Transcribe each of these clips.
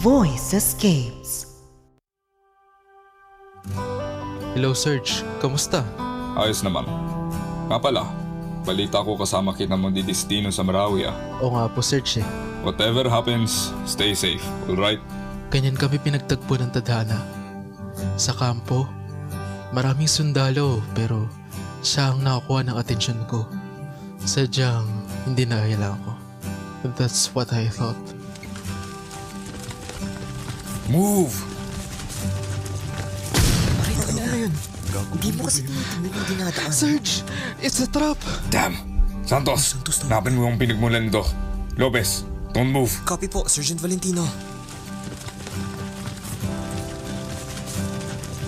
voice escapes. Hello Serge, kamusta? Ayos naman. Nga pala, balita ko kasama kita magdidestino sa Marawi ah. Oo nga po Serge eh. Whatever happens, stay safe, alright? Ganyan kami pinagtagpo ng tadhana. Sa kampo, maraming sundalo pero siya ang nakakuha ng atensyon ko. Sadyang hindi naayala ako. That's what I thought. Move! Ano na yun? Hindi mo kasi tinitingnan yung dinadaan. Serge! It's a trap! Damn! Santos, Santos, napin mo yung pinagmulan nito. Lopez, don't move. Copy po, Sergeant Valentino.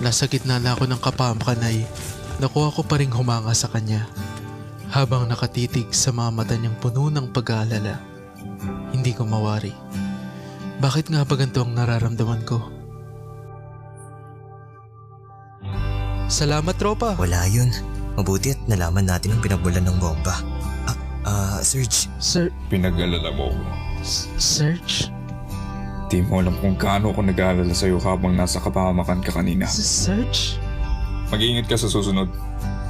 Nasa gitna na ako ng kapamakan ay nakuha ko pa ring humanga sa kanya. Habang nakatitig sa mga mata niyang puno ng pag-aalala, hindi ko mawari. Bakit nga ba ganito ang nararamdaman ko? Salamat tropa! Wala yun. Mabuti at nalaman natin ang pinagmulan ng bomba. Serge. Pinag-alala mo ako. Serge? Di mo alam kung gaano ako nag-aalala sa'yo habang nasa kapahamakan ka kanina. Serge? Mag-iingat ka sa susunod.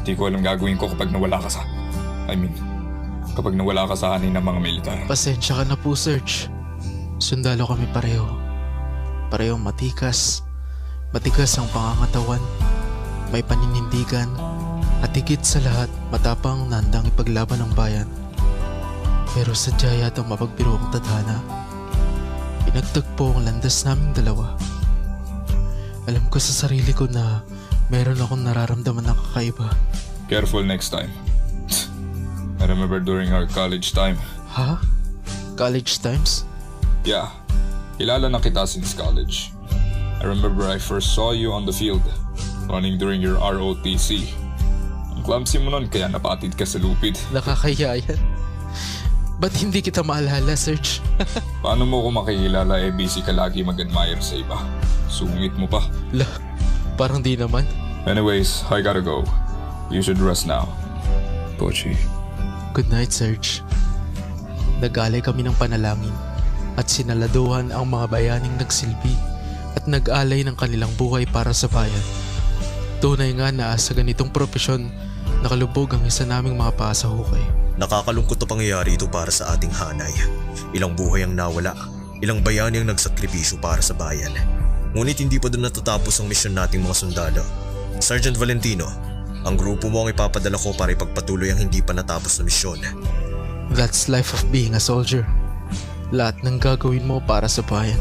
Di ko alam gagawin ko kapag nawala ka sa... kapag nawala ka sa hanin ng mga militar. Pasensya ka na po Serge. Sundalo kami pareho. Parehong matikas. Matigas ang pangangatawan. May paninindigan. At higit sa lahat, matapang na handang ipaglaban ng bayan. Pero sadya yatang mapagbiro ang tadhana. Pinagtagpo ang landas naming dalawa. Alam ko sa sarili ko na meron akong nararamdaman na kakaiba. Careful next time. I remember during our college time. Ha? College times? Yeah, kilala na kita since college. I remember I first saw you on the field, running during your ROTC. Ang clumsy mo nun kaya napatid ka sa lupid. Nakakaya yan. Ba't hindi kita maalala, Serge? Paano mo ko makikilala busy ka lagi mag-admire sa iba? Sungit mo pa. La, parang di naman. Anyways, I gotta go. You should rest now. Pochi. Good night, Serge. Nag-alay kami ng panalangin at sinaladuhan ang mga bayaning nagsilbi at nag-alay ng kanilang buhay para sa bayan. Tunay nga na sa ganitong propesyon, nakalubog ang isa naming mga paa sa hukay. Nakakalungkot na pangyayari ito para sa ating hanay. Ilang buhay ang nawala, ilang bayani ang nagsakripisyo para sa bayan. Ngunit hindi pa doon natatapos ang misyon nating mga sundalo. Sergeant Valentino, ang grupo mo ang ipapadala ko para ipagpatuloy ang hindi pa natapos na misyon. That's life of being a soldier. Lahat ng gagawin mo para sa bayan.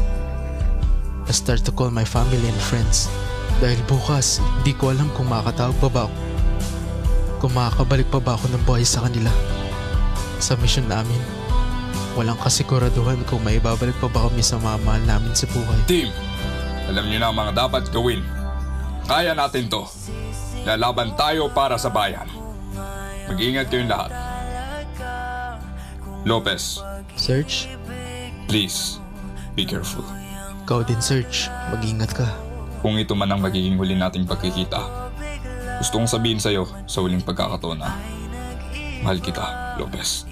I start to call my family and friends. Dahil bukas, di ko alam kung makakatawag pa ba ako. Kung makakabalik pa ba ako ng buhay sa kanila. Sa misyon namin, walang kasiguraduhan kung may babalik pa ba kami sa mga mahal namin sa buhay. Team, alam niyo na ang mga dapat gawin. Kaya natin to. Lalaban tayo para sa bayan. Mag-iingat kayong lahat. Lopez, Serge, please, be careful. ikaw din Serge, mag-ingat ka. Kung ito man ang magiging huli nating pagkikita, gusto kong sabihin sa'yo sa huling pagkakataon na mahal kita, Lopez.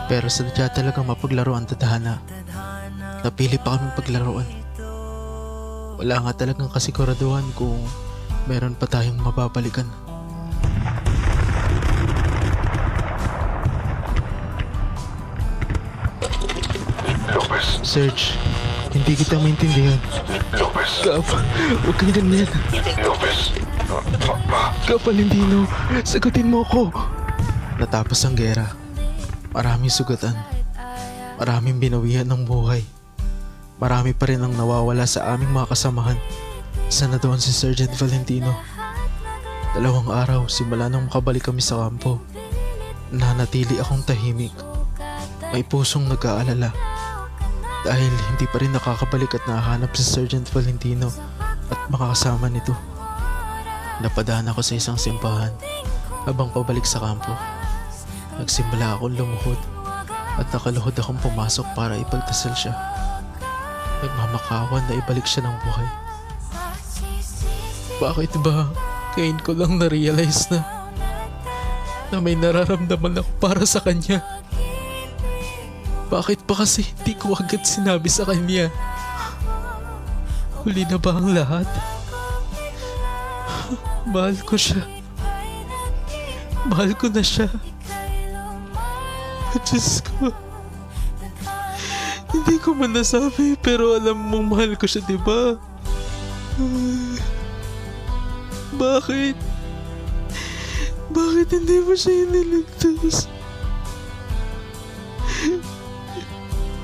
Pero sadya talagang mapaglaro ang tadhana. Napili pa kami paglaruan. Wala nga talagang kasiguraduhan kung meron pa tayong mababalikan. Lopez, Serge, hindi kita maintindihan. Lopez, Kap, huwag kang ganyan. Lopez. Kap, Valentino, sagutin mo ko. Natapos ang gera. Maraming sugatan. Maraming binawihan ng buhay. Marami pa rin ang nawawala sa aming mga kasamahan. Isa na doon si Sergeant Valentino. 2 araw simula nang makabalik kami sa kampo. Nanatili akong tahimik. May pusong nag-aalala. Dahil hindi pa rin nakakabalik at nahanap si Sergeant Valentino at mga kasama nito. Napadaan ako sa isang simbahan habang pabalik sa kampo. Nagsimula akong lumuhod at nakaluhod akong pumasok para ipagdasal siya. Nagmamakawan na ibalik siya ng buhay. Bakit ba ngayon ko lang na-realize na may nararamdaman ako para sa kanya? Bakit pa kasi hindi ko agad sinabi sa kanya? Huli na ba ang lahat? Mahal ko siya. Mahal ko na siya. Diyos ko. Hindi ko man nasabi pero alam mong mahal ko siya, diba? Bakit? Bakit hindi mo siya iniligtas?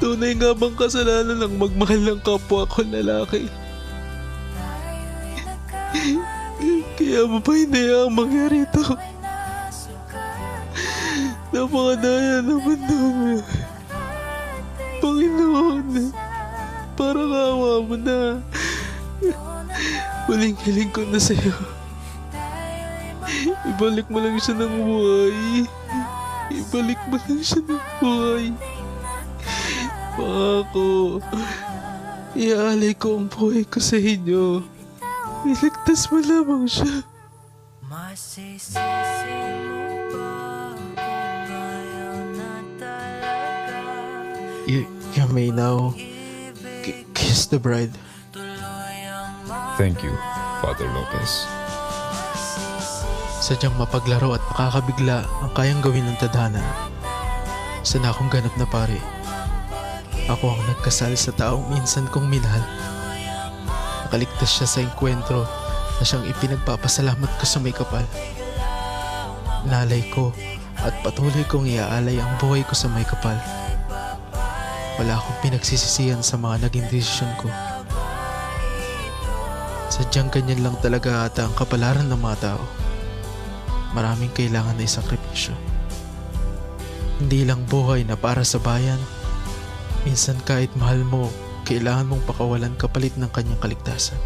Tunay nga bang kasalanan ng magmahal ng kapwa ko lalaki? Kaya mo ba hinayaang mangyari ito? Napakadaya naman doon. Panginoon, parang awa mo na. Huling-hiling ko na sa'yo. Ibalik mo lang siya ng buhay. Ibalik mo lang siya ng buhay. Pangako, iaalay ko ang buhay ko sa inyo. Iligtas mo lamang siya. You may now kiss the bride. Thank you, Father Lopez. Sadyang mapaglaro at makakabigla ang kayang gawin ng tadhana. Sana akong ganap na pare. Ako ang nagkasal sa taong minsan kong minahal. Nakaligtas siya sa engkwentro na siyang ipinagpapasalamat ko sa may kapal. Nalay ko at patuloy kong iaalay ang buhay ko sa may kapal. Wala akong pinagsisisihan sa mga naging desisyon ko. Sadyang ganyan lang talaga ata ang kapalaran ng mga tao. Maraming kailangan na isakripisyo. Hindi lang buhay na para sa bayan. Minsan kahit mahal mo, kailangan mong pakawalan kapalit ng kanyang kaligtasan.